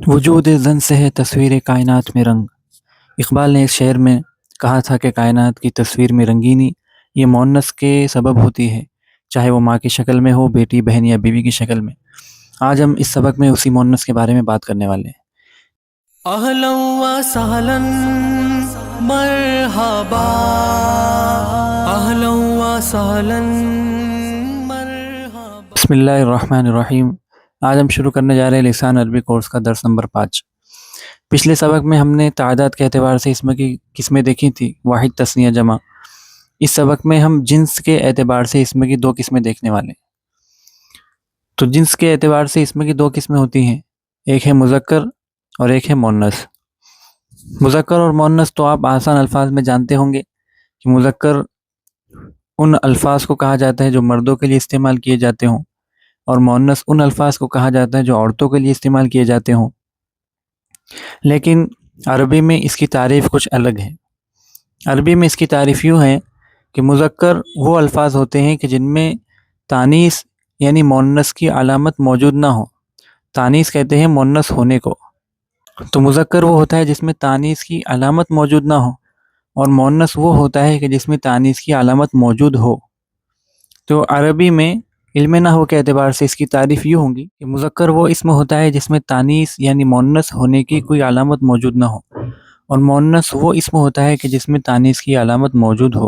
وجود زن سے ہے تصویر کائنات میں رنگ۔ اقبال نے اس شعر میں کہا تھا کہ کائنات کی تصویر میں رنگینی یہ مؤنث کے سبب ہوتی ہے، چاہے وہ ماں کی شکل میں ہو، بیٹی، بہن یا بیوی کی شکل میں۔ آج ہم اس سبق میں اسی مؤنث کے بارے میں بات کرنے والے ہیں۔ اہلا و سہلا مرحبا، اہلا و سہلا مرحبا۔ بسم اللہ الرحمن الرحیم۔ آج ہم شروع کرنے جا رہے ہیں لسان عربی کورس کا درس نمبر 5۔ پچھلے سبق میں ہم نے تعداد کے اعتبار سے اسم کی قسمیں دیکھی تھی، واحد، تثنیہ، جمع۔ اس سبق میں ہم جنس کے اعتبار سے اسم کی 2 قسمیں دیکھنے والے ہیں۔ تو جنس کے اعتبار سے اسم کی 2 قسمیں ہوتی ہیں، ایک ہے مذکر اور ایک ہے مؤنث۔ مذکر اور مؤنث تو آپ آسان الفاظ میں جانتے ہوں گے کہ مذکر ان الفاظ کو کہا جاتا ہے جو مردوں کے لیے استعمال کیے جاتے ہوں، اور مؤنث ان الفاظ کو کہا جاتا ہے جو عورتوں کے لیے استعمال کیے جاتے ہوں۔ لیکن عربی میں اس کی تعریف کچھ الگ ہے۔ عربی میں اس کی تعریف یوں ہے کہ مذکر وہ الفاظ ہوتے ہیں کہ جن میں تانیث یعنی مؤنث کی علامت موجود نہ ہو۔ تانیث کہتے ہیں مؤنث ہونے کو۔ تو مذکر وہ ہوتا ہے جس میں تانیث کی علامت موجود نہ ہو، اور مؤنث وہ ہوتا ہے کہ جس میں تانیث کی علامت موجود ہو۔ تو عربی میں علم نحو کے اعتبار سے اس کی تعریف یوں ہوگی کہ مذکر وہ اسم ہوتا ہے جس میں تانیث یعنی مؤنث ہونے کی کوئی علامت موجود نہ ہو، اور مؤنث وہ اسم ہوتا ہے کہ جس میں تانیث کی علامت موجود ہو۔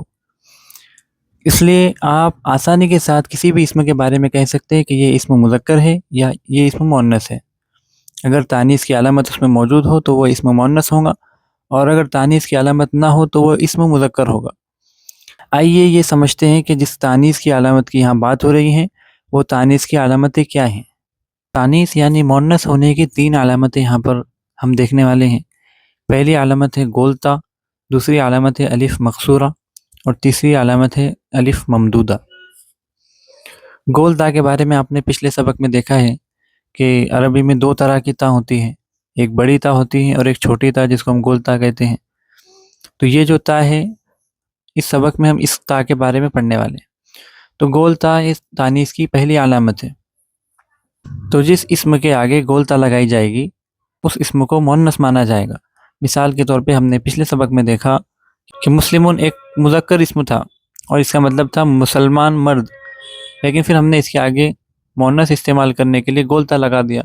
اس لیے آپ آسانی کے ساتھ کسی بھی اسم کے بارے میں کہہ سکتے ہیں کہ یہ اسم مذکر ہے یا یہ اسم مؤنث ہے۔ اگر تانیث کی علامت اس میں موجود ہو تو وہ اسم مؤنث ہوگا، اور اگر تانیث کی علامت نہ ہو تو وہ اسم مذکر ہوگا۔ آئیے یہ سمجھتے ہیں کہ جس تانیث کی علامت کی یہاں بات ہو رہی ہے وہ تانیث کی علامتیں کیا ہیں۔ تانیث یعنی مؤنث ہونے کی 3 علامتیں یہاں پر ہم دیکھنے والے ہیں۔ پہلی علامت ہے گولتا، دوسری علامت ہے الف مقصورہ، اور تیسری علامت ہے الف ممدودہ۔ گولتا کے بارے میں آپ نے پچھلے سبق میں دیکھا ہے کہ عربی میں 2 طرح کی تا ہوتی ہیں، ایک بڑی تا ہوتی ہے اور ایک چھوٹی تا جس کو ہم گولتا کہتے ہیں۔ تو یہ جو تا ہے اس سبق میں ہم اس تا کے بارے میں پڑھنے والے ہیں۔ تو گول تا اس تانیث کی پہلی علامت ہے۔ تو جس اسم کے آگے گول تا لگائی جائے گی اس اسم کو مؤنث مانا جائے گا۔ مثال کے طور پہ ہم نے پچھلے سبق میں دیکھا کہ مسلمون ایک مذکر اسم تھا اور اس کا مطلب تھا مسلمان مرد، لیکن پھر ہم نے اس کے آگے مؤنث استعمال کرنے کے لیے گول تا لگا دیا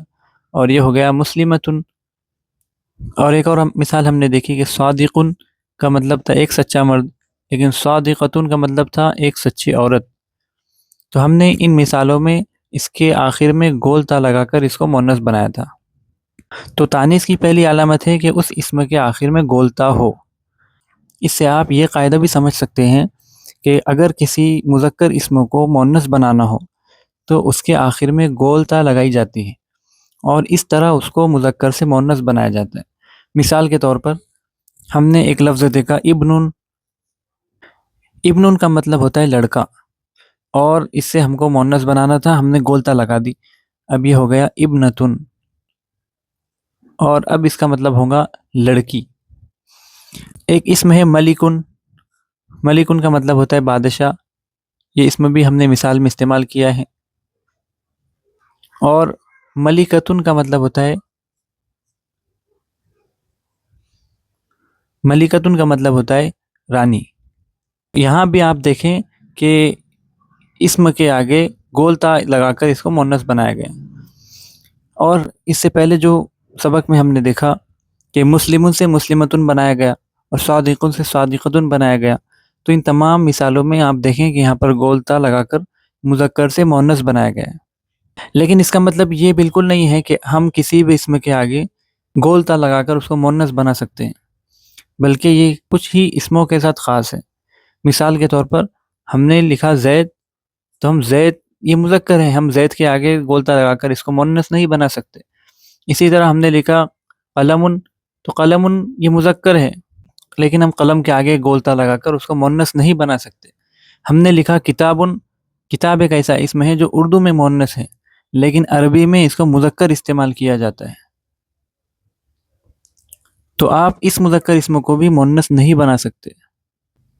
اور یہ ہو گیا مسلمتن۔ اور ایک اور مثال ہم نے دیکھی کہ صادقن کا مطلب تھا ایک سچا مرد، لیکن صادقتن کا مطلب تھا ایک سچی عورت۔ تو ہم نے ان مثالوں میں اس کے آخر میں گول تا لگا کر اس کو مؤنث بنایا تھا۔ تو تانیث کی پہلی علامت ہے کہ اس اسم کے آخر میں گول تا ہو۔ اس سے آپ یہ قاعدہ بھی سمجھ سکتے ہیں کہ اگر کسی مذکر اسم کو مؤنث بنانا ہو تو اس کے آخر میں گول تا لگائی جاتی ہے، اور اس طرح اس کو مذکر سے مؤنث بنایا جاتا ہے۔ مثال کے طور پر ہم نے ایک لفظ دیکھا ابنن۔ ابنن کا مطلب ہوتا ہے لڑکا، اور اس سے ہم کو مؤنث بنانا تھا، ہم نے گول تا لگا دی، اب یہ ہو گیا ابنتن، اور اب اس کا مطلب ہوگا لڑکی۔ ایک اسم ہے ملکن۔ ملکن کا مطلب ہوتا ہے بادشاہ، یہ اسم بھی ہم نے مثال میں استعمال کیا ہے۔ اور ملکتن کا مطلب ہوتا ہے رانی۔ یہاں بھی آپ دیکھیں کہ اسم کے آگے گول تا لگا کر اس کو مؤنث بنایا گیا۔ اور اس سے پہلے جو سبق میں ہم نے دیکھا کہ مسلمن سے مسلمتن بنایا گیا اور صادقن سے صادقتن بنایا گیا، تو ان تمام مثالوں میں آپ دیکھیں کہ یہاں پر گول تا لگا کر مذکر سے مؤنث بنایا گیا ہے۔ لیکن اس کا مطلب یہ بالکل نہیں ہے کہ ہم کسی بھی اسم کے آگے گول تا لگا کر اس کو مؤنث بنا سکتے ہیں، بلکہ یہ کچھ ہی اسموں کے ساتھ خاص ہے۔ مثال کے طور پر ہم نے لکھا زید، تو ہم زید یہ مذکر ہے، ہم زید کے آگے گول تا لگا کر اس کو مؤنث نہیں بنا سکتے۔ اسی طرح ہم نے لکھا قلم، تو قلم یہ مذکر ہے، لیکن ہم قلم کے آگے گول تا لگا کر اس کو مؤنث نہیں بنا سکتے۔ ہم نے لکھا کتاب، کتاب ایک ایسا اسم ہے جو اردو میں مؤنث ہے، لیکن عربی میں اس کو مذکر استعمال کیا جاتا ہے۔ تو آپ اس مذکر اسم کو بھی مؤنث نہیں بنا سکتے۔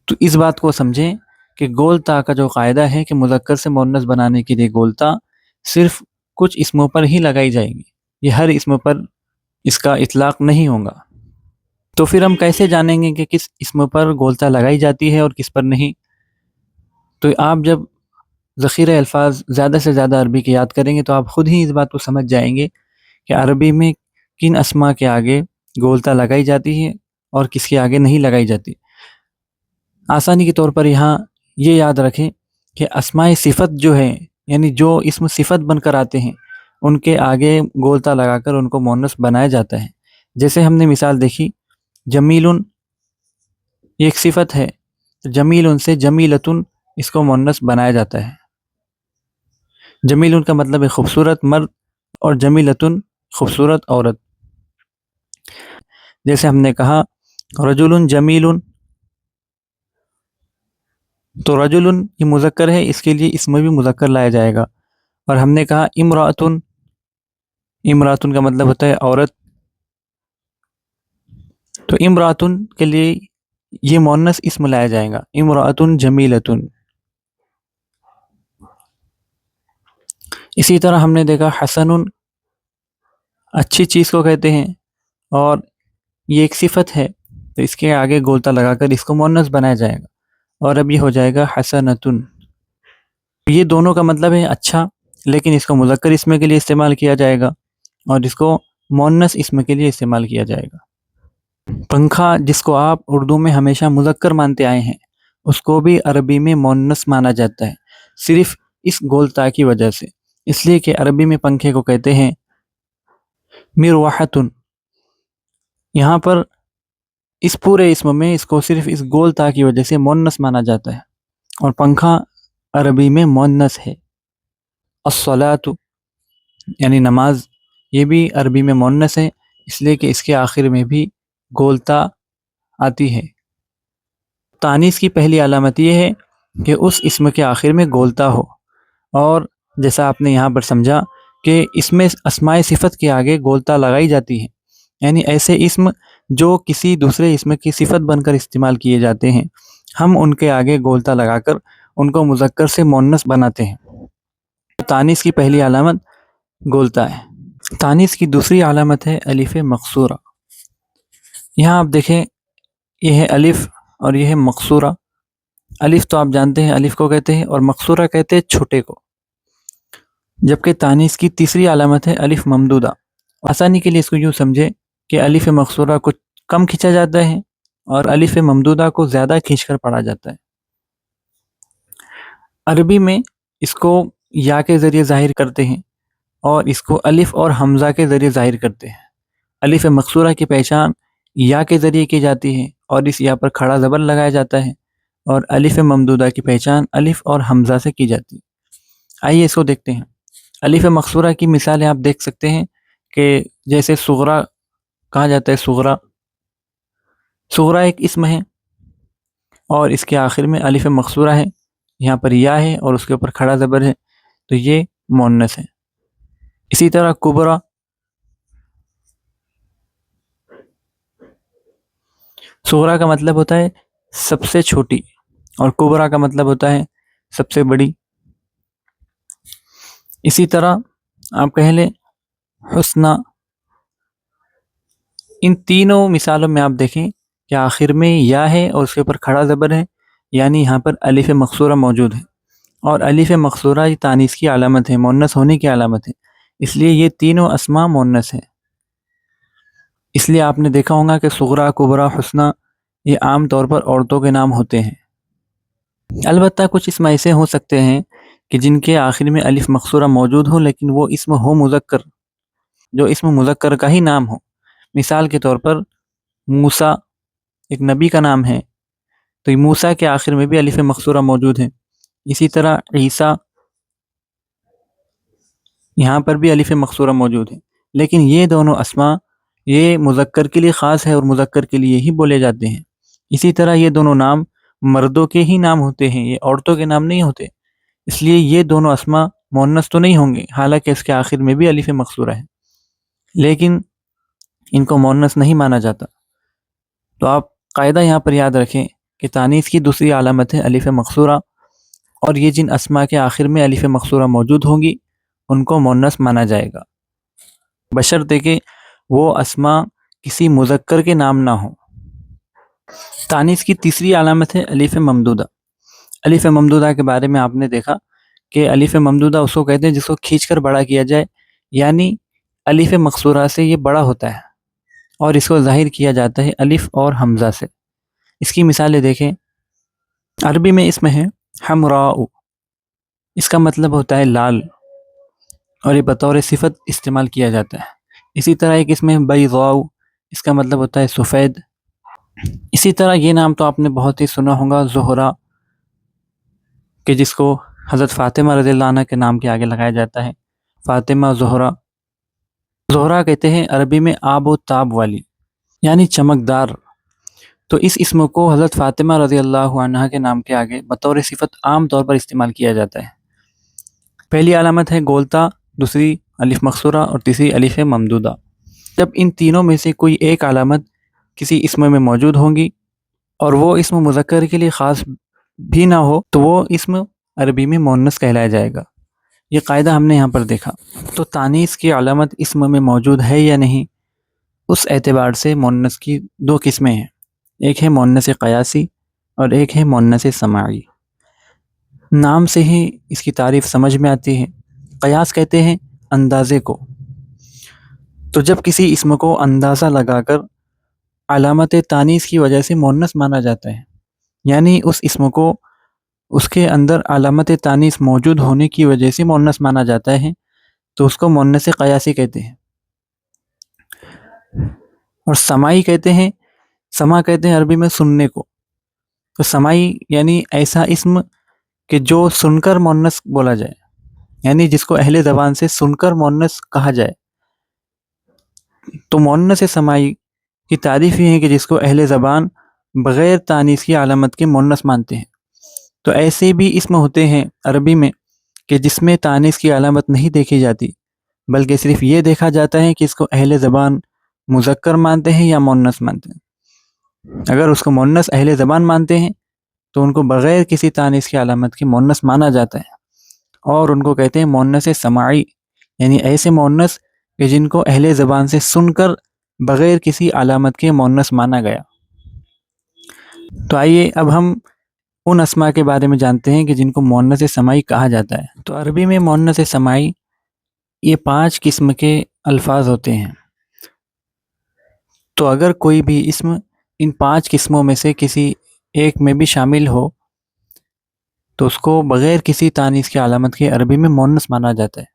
تو اس بات کو سمجھیں کہ گول تا کا جو قاعدہ ہے کہ مذکر سے مؤنث بنانے کے لیے گول تا صرف کچھ اسموں پر ہی لگائی جائے گی، یہ ہر اسم پر اس کا اطلاق نہیں ہوگا۔ تو پھر ہم کیسے جانیں گے کہ کس اسم پر گولتا لگائی جاتی ہے اور کس پر نہیں؟ تو آپ جب ذخیرہ الفاظ زیادہ سے زیادہ عربی کی یاد کریں گے تو آپ خود ہی اس بات کو سمجھ جائیں گے کہ عربی میں کن اسما کے آگے گولتا لگائی جاتی ہے اور کس کے آگے نہیں لگائی جاتی۔ آسانی کے طور پر یہاں یہ یاد رکھیں کہ اسماء صفت جو ہے، یعنی جو اسم صفت بن کر آتے ہیں، ان کے آگے گولتا لگا کر ان کو مؤنث بنایا جاتا ہے۔ جیسے ہم نے مثال دیکھی، جمیل یہ ایک صفت ہے، جمیل سے جمیلتن اس کو مؤنث بنایا جاتا ہے۔ جمیل کا مطلب ہے خوبصورت مرد اور جمیلتن خوبصورت عورت۔ جیسے ہم نے کہا رجل جمیل، تو رجل یہ مذکر ہے، اس کے لیے اسم بھی مذکر لایا جائے گا۔ اور ہم نے کہا امرأتن، امرأتن کا مطلب ہوتا ہے عورت، تو امرأتن کے لیے یہ مؤنث اسم لایا جائے گا، امرأتن جمیلتن۔ اسی طرح ہم نے دیکھا حسن اچھی چیز کو کہتے ہیں، اور یہ ایک صفت ہے، تو اس کے آگے گولتا لگا کر اس کو مؤنث بنایا جائے گا، اور اب یہ ہو جائے گا حسنتن۔ یہ دونوں کا مطلب ہے اچھا، لیکن اس کو مذکر اسم کے لیے استعمال کیا جائے گا اور اس کو مؤنث اسم کے لیے استعمال کیا جائے گا۔ پنکھا جس کو آپ اردو میں ہمیشہ مذکر مانتے آئے ہیں، اس کو بھی عربی میں مؤنث مانا جاتا ہے، صرف اس گولتا کی وجہ سے، اس لیے کہ عربی میں پنکھے کو کہتے ہیں مروحتن۔ یہاں پر اس پورے اسم میں اس کو صرف اس گولتا کی وجہ سے مؤنث مانا جاتا ہے، اور پنکھا عربی میں مؤنث ہے۔ الصلاۃ یعنی نماز، یہ بھی عربی میں مؤنث ہے، اس لیے کہ اس کے آخر میں بھی گولتا آتی ہے۔ تانیث کی پہلی علامت یہ ہے کہ اس اسم کے آخر میں گولتا ہو، اور جیسا آپ نے یہاں پر سمجھا کہ اس میں اسماء صفت کے آگے گولتا لگائی جاتی ہے، یعنی ایسے اسم جو کسی دوسرے اسم کی صفت بن کر استعمال کیے جاتے ہیں، ہم ان کے آگے گولتا لگا کر ان کو مذکر سے مؤنث بناتے ہیں۔ تانیث کی پہلی علامت گولتا ہے۔ تانیث کی دوسری علامت ہے الف مقصورہ۔ یہاں آپ دیکھیں، یہ ہے الف اور یہ ہے مقصورہ۔ الف تو آپ جانتے ہیں الف کو کہتے ہیں، اور مقصورہ کہتے ہیں چھوٹے کو، جبکہ تانیث کی تیسری علامت ہے الف ممدودہ۔ آسانی کے لیے اس کو یوں سمجھے کہ الف مقصورہ کو کم کھینچا جاتا ہے اور الف ممدودہ کو زیادہ کھینچ کر پڑھا جاتا ہے۔ عربی میں اس کو یا کے ذریعے ظاہر کرتے ہیں اور اس کو الف اور حمزہ کے ذریعے ظاہر کرتے ہیں۔ الف مقصورہ کی پہچان یا کے ذریعے کی جاتی ہے اور اس یا پر کھڑا زبر لگایا جاتا ہے، اور الف ممدودہ کی پہچان الف اور حمزہ سے کی جاتی ہے۔ آئیے اس کو دیکھتے ہیں۔ الف مقصورہ کی مثالیں آپ دیکھ سکتے ہیں کہ جیسے صغرا کہا جاتا ہے، صغرا، صغرا ایک اسم ہے اور اس کے آخر میں الف مقصورہ ہے، یہاں پر یا ہے اور اس کے اوپر کھڑا زبر ہے، تو یہ مؤنث ہے۔ اسی طرح کبرا، صغرا کا مطلب ہوتا ہے سب سے چھوٹی، اور کبرا کا مطلب ہوتا ہے سب سے بڑی۔ اسی طرح آپ کہہ لیں حسنہ۔ ان تینوں مثالوں میں آپ دیکھیں کہ آخر میں یا ہے اور اس کے اوپر کھڑا زبر ہے، یعنی یہاں پر الف مقصورہ موجود ہے، اور الف مقصورہ یہ تانیث کی علامت ہے، مؤنث ہونے کی علامت ہے، اس لیے یہ تینوں اسماء مؤنث ہیں۔ اس لیے آپ نے دیکھا ہوگا کہ صغرا، کبرا، حسنہ یہ عام طور پر عورتوں کے نام ہوتے ہیں۔ البتہ کچھ اسم ایسے ہو سکتے ہیں کہ جن کے آخر میں الف مقصورہ موجود ہو لیکن وہ اسم ہو مذکر، جو اسم مذکر کا ہی نام ہو۔ مثال کے طور پر موسیٰ ایک نبی کا نام ہے، تو موسیٰ کے آخر میں بھی الف مقصورہ موجود ہے۔ اسی طرح عیسیٰ، یہاں پر بھی الف مقصورہ موجود ہے، لیکن یہ دونوں اسماء یہ مذکر کے لیے خاص ہے اور مذکر کے لیے ہی بولے جاتے ہیں۔ اسی طرح یہ دونوں نام مردوں کے ہی نام ہوتے ہیں، یہ عورتوں کے نام نہیں ہوتے، اس لیے یہ دونوں اسماء مؤنث تو نہیں ہوں گے، حالانکہ اس کے آخر میں بھی الف مقصورہ ہے، لیکن ان کو مؤنث نہیں مانا جاتا۔ تو آپ قاعدہ یہاں پر یاد رکھیں کہ تانیث کی دوسری علامت ہے الف مقصورہ، اور یہ جن اسماء کے آخر میں الف مقصورہ موجود ہوں گی ان کو مؤنث مانا جائے گا، بشرطے کہ وہ اسما کسی مذکر کے نام نہ ہوں۔ تانیث کی تیسری علامت ہے الف ممدودہ۔ الف ممدودہ کے بارے میں آپ نے دیکھا کہ الف ممدودہ اس کو کہتے ہیں جس کو کھینچ کر بڑا کیا جائے، یعنی الف مقصورہ سے یہ بڑا ہوتا ہے اور اس کو ظاہر کیا جاتا ہے الف اور حمزہ سے۔ اس کی مثالیں دیکھیں، عربی میں اسم ہے حمراء، اس کا مطلب ہوتا ہے لال اور یہ بطور صفت استعمال کیا جاتا ہے۔ اسی طرح ایک اسم ہے بیضاء، اس کا مطلب ہوتا ہے سفید۔ اسی طرح یہ نام تو آپ نے بہت ہی سنا ہوگا زہرا، کہ جس کو حضرت فاطمہ رضی اللہ عنہ کے نام کے آگے لگایا جاتا ہے، فاطمہ زہرا۔ زہرا کہتے ہیں عربی میں آب و تاب والی، یعنی چمکدار۔ تو اس اسم کو حضرت فاطمہ رضی اللہ عنہ کے نام کے آگے بطور صفت عام طور پر استعمال کیا جاتا ہے۔ پہلی علامت ہے گولتا، دوسری الف مقصورہ اور تیسری الف ممدودہ۔ جب ان تینوں میں سے کوئی ایک علامت کسی اسم میں موجود ہوں گی اور وہ اسم مذکر کے لیے خاص بھی نہ ہو تو وہ اسم عربی میں مؤنث کہلایا جائے گا۔ یہ قاعدہ ہم نے یہاں پر دیکھا۔ تو تانیث کی علامت اسم میں موجود ہے یا نہیں، اس اعتبار سے مؤنث کی دو قسمیں ہیں، ایک ہے مؤنث قیاسی اور ایک ہے مؤنث سماعی۔ نام سے ہی اس کی تعریف سمجھ میں آتی ہے۔ قیاس کہتے ہیں اندازے کو۔ تو جب کسی اسم کو اندازہ لگا کر علامت تانیث کی وجہ سے مؤنث مانا جاتا ہے، یعنی اس اسم کو اس کے اندر علامت تانیث موجود ہونے کی وجہ سے مؤنث مانا جاتا ہے، تو اس کو مؤنث قیاسی کہتے ہیں۔ اور سماعی کہتے ہیں، سماع کہتے ہیں عربی میں سننے کو۔ تو سماعی یعنی ایسا اسم کہ جو سن کر مؤنث بولا جائے، یعنی جس کو اہل زبان سے سن کر مؤنث کہا جائے۔ تو مؤنث سماعی کی تعریف یہ ہے کہ جس کو اہل زبان بغیر تانیث کی علامت کے مؤنث مانتے ہیں۔ تو ایسے بھی اسم ہوتے ہیں عربی میں کہ جس میں تانیث کی علامت نہیں دیکھی جاتی، بلکہ صرف یہ دیکھا جاتا ہے کہ اس کو اہل زبان مذکر مانتے ہیں یا مؤنث مانتے ہیں۔ اگر اس کو مؤنث اہل زبان مانتے ہیں تو ان کو بغیر کسی تانیث کی علامت کے مؤنث مانا جاتا ہے، اور ان کو کہتے ہیں مؤنث سماعی، یعنی ایسے مؤنث کہ جن کو اہل زبان سے سن کر بغیر کسی علامت کے مؤنث مانا گیا۔ تو آئیے اب ہم ان اسماء کے بارے میں جانتے ہیں کہ جن کو مؤنث سماعی کہا جاتا ہے۔ تو عربی میں مؤنث سماعی یہ 5 قسم کے الفاظ ہوتے ہیں۔ تو اگر کوئی بھی اسم ان 5 قسموں میں سے کسی ایک میں بھی شامل ہو تو اس کو بغیر کسی تانیث کی علامت کے عربی میں مؤنث مانا جاتا ہے۔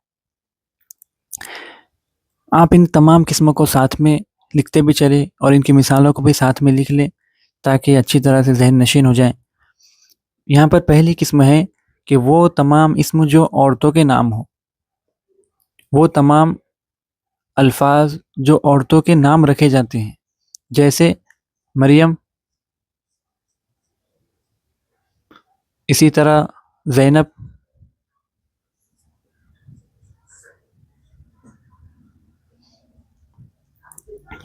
آپ ان تمام قسموں کو ساتھ میں لکھتے بھی چلیں اور ان کی مثالوں کو بھی ساتھ میں لکھ لیں تاکہ اچھی طرح سے ذہن نشین ہو جائیں۔ یہاں پر پہلی قسم ہے کہ وہ تمام اسم جو عورتوں کے نام ہوں، وہ تمام الفاظ جو عورتوں کے نام رکھے جاتے ہیں، جیسے مریم، اسی طرح زینب،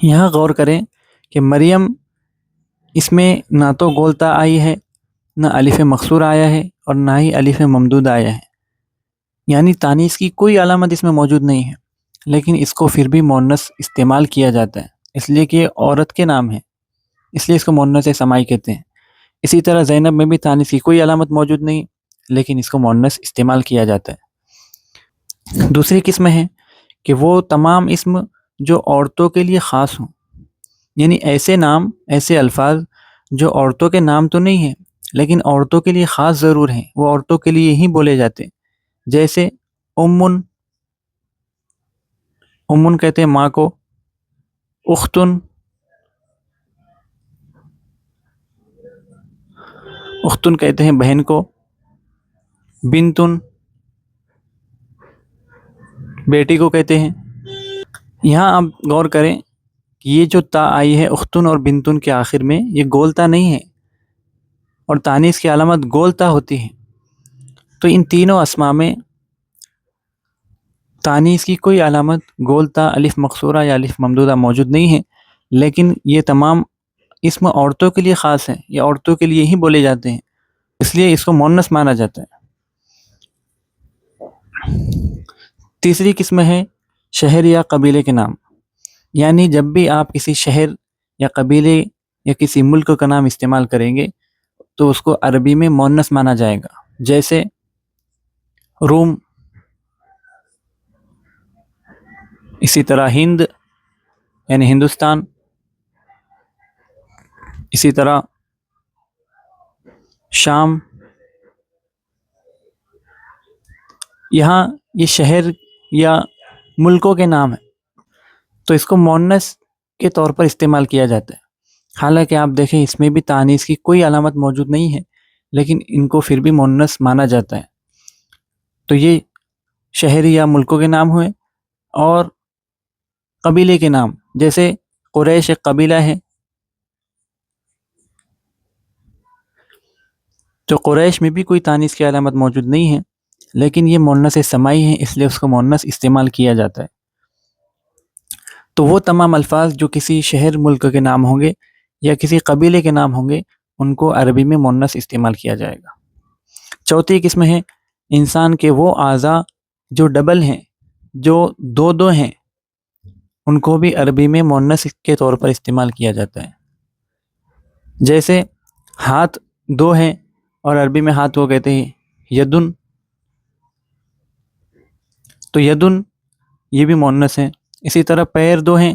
یہاں غور کریں کہ مریم اس میں نہ تو گولتا آئی ہے، نہ الف مقصور آیا ہے اور نہ ہی الف ممدود آیا ہے، یعنی تانیث کی کوئی علامت اس میں موجود نہیں ہے، لیکن اس کو پھر بھی مؤنث استعمال کیا جاتا ہے، اس لیے کہ یہ عورت کے نام ہے، اس لیے اس کو مؤنث سماعی کہتے ہیں۔ اسی طرح زینب میں بھی تانیث کی کوئی علامت موجود نہیں، لیکن اس کو مؤنث استعمال کیا جاتا ہے۔ دوسری قسم ہے کہ وہ تمام اسم جو عورتوں کے لیے خاص ہوں، یعنی ایسے نام، ایسے الفاظ جو عورتوں کے نام تو نہیں ہیں لیکن عورتوں کے لیے خاص ضرور ہیں، وہ عورتوں کے لیے ہی بولے جاتے ہیں، جیسے امن، امن کہتے ہیں ماں کو، اختن، اختن کہتے ہیں بہن کو، بنتن بیٹی کو کہتے ہیں۔ یہاں آپ غور کریں کہ یہ جو تا آئی ہے اختن اور بنتن کے آخر میں، یہ گولتا نہیں ہے، اور تانیث کی علامت گولتا ہوتی ہے۔ تو ان تینوں اسماء میں تانیث کی کوئی علامت گولتا، الف مقصورہ یا الف ممدودہ موجود نہیں ہے، لیکن یہ تمام اسم عورتوں کے لیے خاص ہیں، یہ عورتوں کے لیے ہی بولے جاتے ہیں، اس لیے اس کو مؤنث مانا جاتا ہے۔ تیسری قسم ہے شہر یا قبیلے کے نام۔ یعنی جب بھی آپ کسی شہر یا قبیلے یا کسی ملک کا نام استعمال کریں گے تو اس کو عربی میں مؤنث مانا جائے گا، جیسے روم، اسی طرح ہند یعنی ہندوستان، اسی طرح شام۔ یہاں یہ شہر یا ملکوں کے نام ہیں تو اس کو مؤنث کے طور پر استعمال کیا جاتا ہے، حالانکہ آپ دیکھیں اس میں بھی تانیث کی کوئی علامت موجود نہیں ہے، لیکن ان کو پھر بھی مؤنث مانا جاتا ہے۔ تو یہ شہر یا ملکوں کے نام ہوئے، اور قبیلے کے نام، جیسے قریش ایک قبیلہ ہے، تو قریش میں بھی کوئی تانیث کی علامت موجود نہیں ہے، لیکن یہ مؤنث سمائی ہے، اس لیے اس کو مؤنث استعمال کیا جاتا ہے۔ تو وہ تمام الفاظ جو کسی شہر ملک کے نام ہوں گے یا کسی قبیلے کے نام ہوں گے ان کو عربی میں مؤنث استعمال کیا جائے گا۔ چوتھی قسم ہے انسان کے وہ اعضاء جو ڈبل ہیں، جو دو دو ہیں، ان کو بھی عربی میں مؤنث کے طور پر استعمال کیا جاتا ہے، جیسے ہاتھ دو ہیں اور عربی میں ہاتھ کو کہتے ہیں یدن، تو یدن یہ بھی مؤنث ہے۔ اسی طرح پیر دو ہیں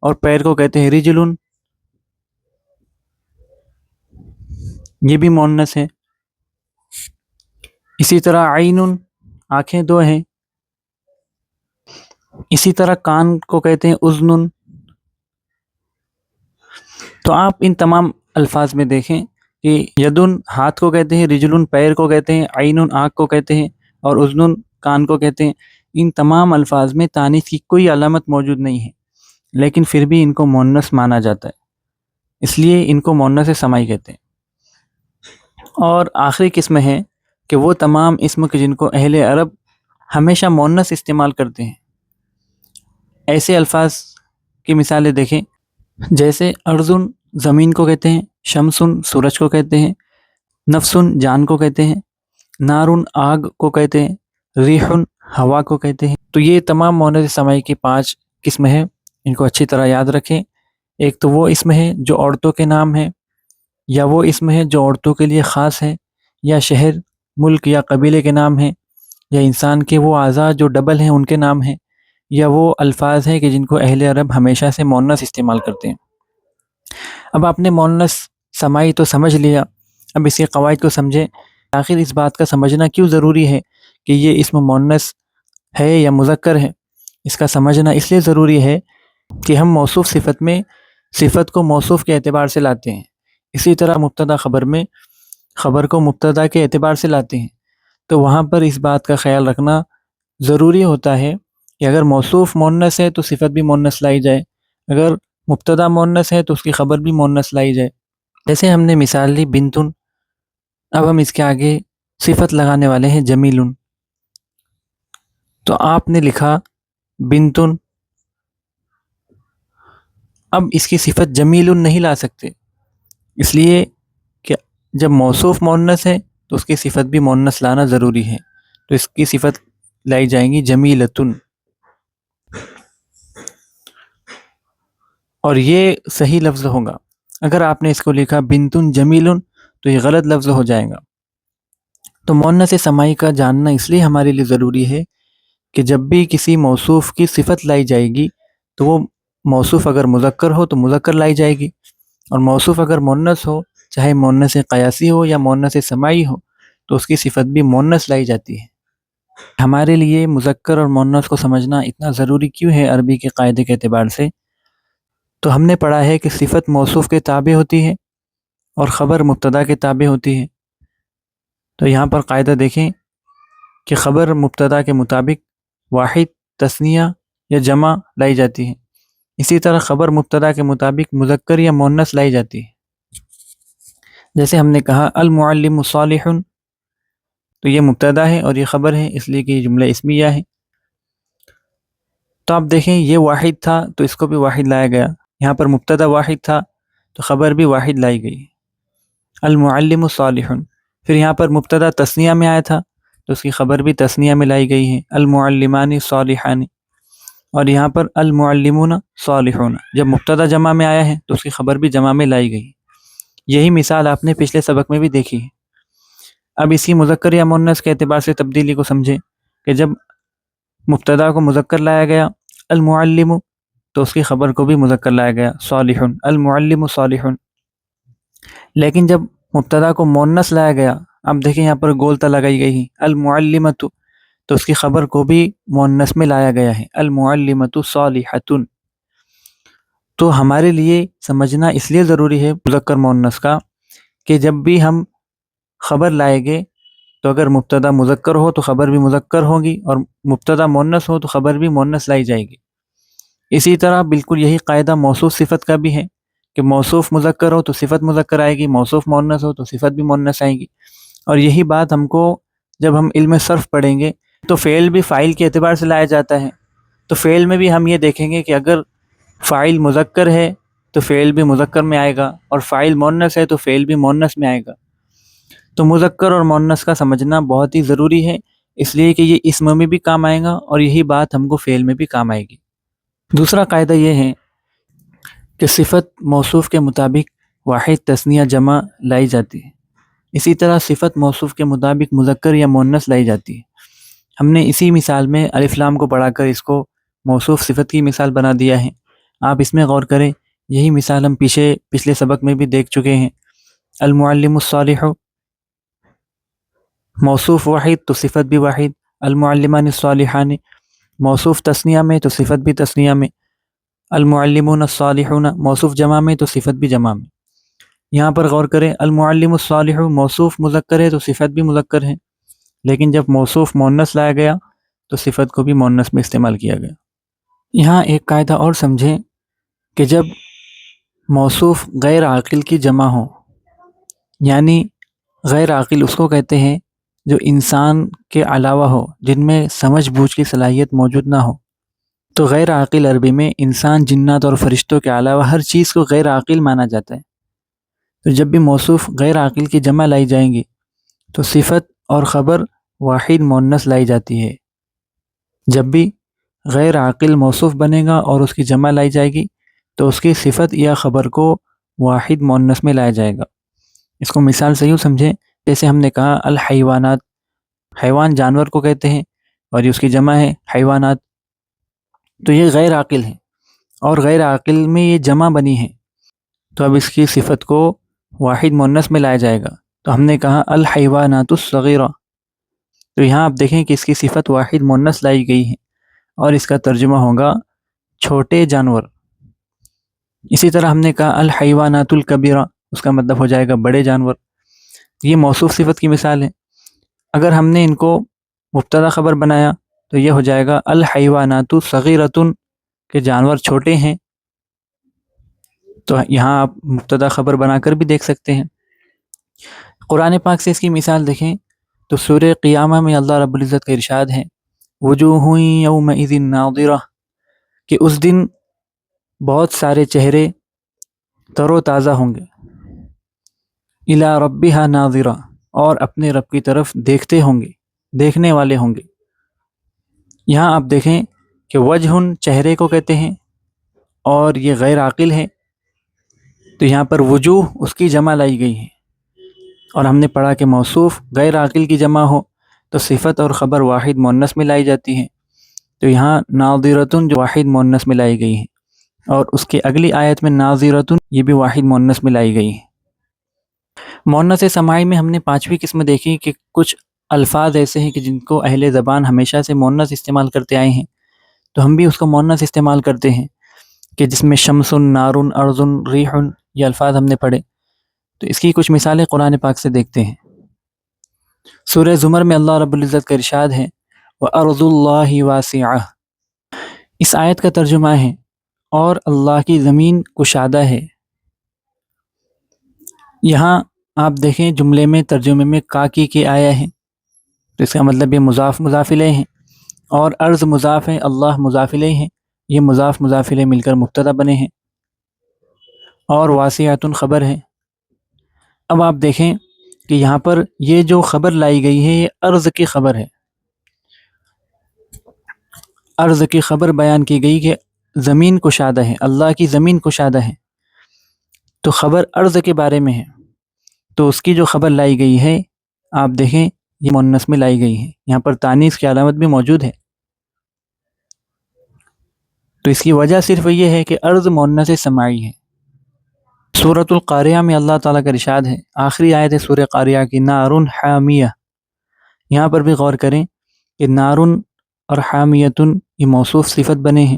اور پیر کو کہتے ہیں رجلن، یہ بھی مؤنث ہے۔ اسی طرح عین، آنکھیں دو ہیں۔ اسی طرح کان کو کہتے ہیں اذن۔ تو آپ ان تمام الفاظ میں دیکھیں کہ یدن ہاتھ کو کہتے ہیں، رجلن پیر کو کہتے ہیں، عین آنکھ کو کہتے ہیں، اور اذن کان کو کہتے ہیں۔ ان تمام الفاظ میں تانیث کی کوئی علامت موجود نہیں ہے، لیکن پھر بھی ان کو مؤنث مانا جاتا ہے، اس لیے ان کو مؤنث سمائی کہتے ہیں۔ اور آخری قسم ہے کہ وہ تمام اسم کے جن کو اہل عرب ہمیشہ مؤنث استعمال کرتے ہیں۔ ایسے الفاظ کی مثالیں دیکھیں، جیسے ارضن زمین کو کہتے ہیں، شمسن سورج کو کہتے ہیں، نفسن جان کو کہتے ہیں، نارن آگ کو کہتے ہیں، ریحن ہوا کو کہتے ہیں۔ تو یہ تمام مؤنث سمائی کی 5 قسم ہیں، ان کو اچھی طرح یاد رکھیں۔ ایک تو وہ اسم ہے جو عورتوں کے نام ہے، یا وہ اسم ہے جو عورتوں کے لیے خاص ہے، یا شہر، ملک یا قبیلے کے نام ہیں، یا انسان کے وہ اعضاء جو ڈبل ہیں ان کے نام ہیں، یا وہ الفاظ ہیں کہ جن کو اہل عرب ہمیشہ سے مؤنث استعمال کرتے ہیں۔ اب آپ نے مؤنث سمائی تو سمجھ لیا، اب اس کے قواعد کو سمجھیں۔ آخر اس بات کا سمجھنا کیوں ضروری ہے کہ یہ اسم مؤنث ہے یا مذکر ہے؟ اس کا سمجھنا اس لیے ضروری ہے کہ ہم موصوف صفت میں صفت کو موصوف کے اعتبار سے لاتے ہیں، اسی طرح مبتدا خبر میں خبر کو مبتدا کے اعتبار سے لاتے ہیں۔ تو وہاں پر اس بات کا خیال رکھنا ضروری ہوتا ہے کہ اگر موصوف مؤنث ہے تو صفت بھی مؤنث لائی جائے، اگر مبتدا مؤنث ہے تو اس کی خبر بھی مؤنث لائی جائے۔ جیسے ہم نے مثال لی بنتن، اب ہم اس کے آگے صفت لگانے والے ہیں جمیلن، تو آپ نے لکھا بنتن، اب اس کی صفت جمیلن نہیں لا سکتے، اس لیے کہ جب موصوف مؤنث ہے تو اس کی صفت بھی مؤنث لانا ضروری ہے، تو اس کی صفت لائی جائیں گی جمیلتن، اور یہ صحیح لفظ ہوگا۔ اگر آپ نے اس کو لکھا بنتن جمیلن تو یہ غلط لفظ ہو جائے گا۔ تو مؤنث سمائی کا جاننا اس لیے ہمارے لیے ضروری ہے کہ جب بھی کسی موصوف کی صفت لائی جائے گی تو وہ موصوف اگر مذکر ہو تو مذکر لائی جائے گی، اور موصوف اگر مؤنث ہو، چاہے مؤنث قیاسی ہو یا مؤنث سمائی ہو، تو اس کی صفت بھی مؤنث لائی جاتی ہے۔ ہمارے لیے مذکر اور مؤنث کو سمجھنا اتنا ضروری کیوں ہے عربی کے قاعدے کے اعتبار سے؟ تو ہم نے پڑھا ہے کہ صفت موصوف کے تابع ہوتی ہے اور خبر مبتدا کے تابع ہوتی ہے۔ تو یہاں پر قاعدہ دیکھیں کہ خبر مبتدا کے مطابق واحد، تثنیہ یا جمع لائی جاتی ہے، اسی طرح خبر مبتدا کے مطابق مذکر یا مؤنث لائی جاتی ہے۔ جیسے ہم نے کہا المعلم صالح، تو یہ مبتدا ہے اور یہ خبر ہے، اس لیے کہ یہ جملہ اسمیہ ہے۔ تو آپ دیکھیں یہ واحد تھا تو اس کو بھی واحد لایا گیا، یہاں پر مبتدا واحد تھا تو خبر بھی واحد لائی گئی، المعلم صالح۔ پھر یہاں پر مبتدا تثنیہ میں آیا تھا تو اس کی خبر بھی تثنیہ میں لائی گئی ہے، المعلمان صالحان۔ اور یہاں پر المعلمون صالحون جب مبتدا جمع میں آیا ہے تو اس کی خبر بھی جمع میں لائی گئی. یہی مثال آپ نے پچھلے سبق میں بھی دیکھی ہے. اب اسی مذکر یا مؤنث کے اعتبار سے تبدیلی کو سمجھیں کہ جب مبتدا کو مذکر لایا گیا المعلم تو اس کی خبر کو بھی مذکر لایا گیا صالح، المعلم صالح. لیکن جب مبتدا کو مؤنث لایا گیا، اب دیکھیں یہاں پر گولتا لگائی گئی ہے المعلمۃ، تو اس کی خبر کو بھی مؤنث میں لایا گیا ہے المعلمۃ صالحۃ. تو ہمارے لیے سمجھنا اس لیے ضروری ہے مذکر مؤنث کا کہ جب بھی ہم خبر لائیں گے تو اگر مبتدا مذکر ہو تو خبر بھی مذکر ہوگی، اور مبتدا مؤنث ہو تو خبر بھی مؤنث لائی جائے گی. اسی طرح بالکل یہی قاعدہ موصوف صفت کا بھی ہے کہ موصوف مذکر ہو تو صفت مذکر آئے گی، موصوف مؤنث ہو تو صفت بھی مؤنث آئے گی. اور یہی بات ہم کو جب ہم علم صرف پڑھیں گے تو فعل بھی فاعل کے اعتبار سے لایا جاتا ہے. تو فعل میں بھی ہم یہ دیکھیں گے کہ اگر فاعل مذکر ہے تو فعل بھی مذکر میں آئے گا، اور فاعل مؤنث ہے تو فعل بھی مؤنث میں آئے گا. تو مذکر اور مؤنث کا سمجھنا بہت ہی ضروری ہے، اس لیے کہ یہ اسم میں بھی کام آئے گا اور یہی بات ہم کو فعل میں بھی کام آئے گی. دوسرا قاعدہ یہ ہے کہ صفت موصوف کے مطابق واحد تثنیہ جمع لائی جاتی ہے، اسی طرح صفت موصوف کے مطابق مذکر یا مؤنث لائی جاتی ہے. ہم نے اسی مثال میں الف لام کو پڑھا کر اس کو موصوف صفت کی مثال بنا دیا ہے. آپ اس میں غور کریں، یہی مثال ہم پچھلے سبق میں بھی دیکھ چکے ہیں. المعلم الصالح موصوف واحد تو صفت بھی واحد، المعلمان الصالحان موصوف تثنیہ میں تو صفت بھی تثنیہ میں، المعلمون الصالحون موصوف جمع میں تو صفت بھی جمع میں. یہاں پر غور کریں، المعلم الصالح موصوف مذکر ہے تو صفت بھی مذکر ہے، لیکن جب موصوف مؤنث لایا گیا تو صفت کو بھی مؤنث میں استعمال کیا گیا. یہاں ایک قاعدہ اور سمجھیں کہ جب موصوف غیر عاقل کی جمع ہو، یعنی غیر عاقل اس کو کہتے ہیں جو انسان کے علاوہ ہو، جن میں سمجھ بوجھ کی صلاحیت موجود نہ ہو. تو غیر عاقل عربی میں انسان، جنات اور فرشتوں کے علاوہ ہر چیز کو غیر عاقل مانا جاتا ہے. تو جب بھی موصوف غیر عاقل کی جمع لائی جائیں گی تو صفت اور خبر واحد مؤنث لائی جاتی ہے. جب بھی غیر عاقل موصوف بنے گا اور اس کی جمع لائی جائے گی تو اس کی صفت یا خبر کو واحد مؤنث میں لایا جائے گا. اس کو مثال سے یوں سمجھیں، جیسے ہم نے کہا الحیوانات، حیوان جانور کو کہتے ہیں اور یہ اس کی جمع ہے حیوانات. تو یہ غیر عاقل ہے اور غیر عاقل میں یہ جمع بنی ہے، تو اب اس کی صفت کو واحد مؤنث میں لایا جائے گا. تو ہم نے کہا الحیوانات الصغیرہ، تو یہاں آپ دیکھیں کہ اس کی صفت واحد مؤنث لائی گئی ہے اور اس کا ترجمہ ہوگا چھوٹے جانور. اسی طرح ہم نے کہا الحیوانات الکبیرہ، اس کا مطلب ہو جائے گا بڑے جانور. یہ موصوف صفت کی مثال ہے. اگر ہم نے ان کو مبتدا خبر بنایا تو یہ ہو جائے گا الحیوانات صغیرۃ، کہ جانور چھوٹے ہیں. تو یہاں آپ مبتدا خبر بنا کر بھی دیکھ سکتے ہیں. قرآن پاک سے اس کی مثال دیکھیں تو سورہ قیامہ میں اللہ رب العزت کا ارشاد ہے وجوہ یومئذ ناظرہ، کہ اس دن بہت سارے چہرے تر و تازہ ہوں گے، الی ربہا ناظرہ، اور اپنے رب کی طرف دیکھتے ہوں گے، دیکھنے والے ہوں گے. یہاں آپ دیکھیں کہ وجہ چہرے کو کہتے ہیں اور یہ غیر عاقل ہے، تو یہاں پر وجوہ اس کی جمع لائی گئی ہے. اور ہم نے پڑھا کہ موصوف غیر عاقل کی جمع ہو تو صفت اور خبر واحد مؤنث میں لائی جاتی ہے. تو یہاں ناظرۃ جو واحد مؤنث میں لائی گئی ہے، اور اس کی اگلی آیت میں ناظرۃ یہ بھی واحد مؤنث میں لائی گئی ہے. مؤنث سماعی میں ہم نے 5ویں قسم دیکھی کہ کچھ الفاظ ایسے ہیں کہ جن کو اہل زبان ہمیشہ سے مؤنث استعمال کرتے آئے ہیں، تو ہم بھی اس کو مؤنث استعمال کرتے ہیں، کہ جس میں شمس، نار، ارض، ریح، یہ الفاظ ہم نے پڑھے. تو اس کی کچھ مثالیں قرآن پاک سے دیکھتے ہیں. سورہ زمر میں اللہ رب العزت کا ارشاد ہے وَأَرْضُ اللَّهِ وَاسِعَةٌ، اس آیت کا ترجمہ ہے اور اللہ کی زمین کشادہ ہے. یہاں آپ دیکھیں جملے میں ترجمے میں کاکی کے آیا ہے، تو اس کا مطلب یہ مضاف مضاف الیہ ہے، اور ارض مضاف ہے، اللہ مضاف الیہ ہے، یہ مضاف مضاف الیہ مل کر مبتدا بنے ہیں، اور واسعۃ خبر ہے. اب آپ دیکھیں کہ یہاں پر یہ جو خبر لائی گئی ہے یہ ارض کی خبر ہے. ارض کی خبر بیان کی گئی کہ زمین کشادہ ہے، اللہ کی زمین کشادہ ہے، تو خبر ارض کے بارے میں ہے، تو اس کی جو خبر لائی گئی ہے آپ دیکھیں یہ مؤنث میں لائی گئی ہے، یہاں پر تانیث کی علامت بھی موجود ہے، تو اس کی وجہ صرف یہ ہے کہ ارض مؤنث سماعی ہے۔ سورۃ القاریہ میں اللہ تعالیٰ کا ارشاد ہے، آخری آیت ہے سورہ قاریہ کی، نارن حامیہ، یہاں پر بھی غور کریں کہ نارن اور حامیتن یہ موصوف صفت بنے ہیں،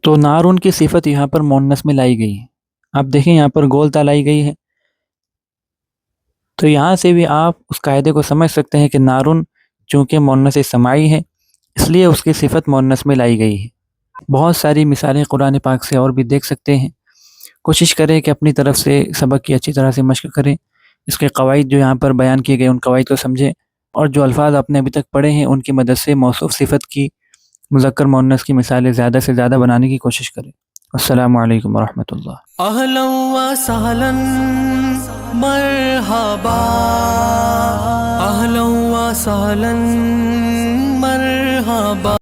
تو نارن کی صفت یہاں پر مؤنث میں لائی گئی ہے، آپ دیکھیں یہاں پر گولتا لائی گئی ہے، تو یہاں سے بھی آپ اس قاعدے کو سمجھ سکتے ہیں کہ نارن چونکہ مؤنث سماعی ہے اس لیے اس کی صفت مؤنث میں لائی گئی ہے۔ بہت ساری مثالیں قرآن پاک سے اور بھی دیکھ سکتے ہیں، کوشش کریں کہ اپنی طرف سے سبق کی اچھی طرح سے مشق کریں، اس کے قواعد جو یہاں پر بیان کیے گئے ان قواعد کو سمجھیں، اور جو الفاظ آپ نے ابھی تک پڑھے ہیں ان کی مدد سے موصوف صفت کی مذکر مؤنث کی مثالیں زیادہ سے زیادہ بنانے کی کوشش کریں۔ السلام علیکم ورحمۃ اللہ۔ اہلا و سہلا مرحبا، اہلا و سہلا مرحبا۔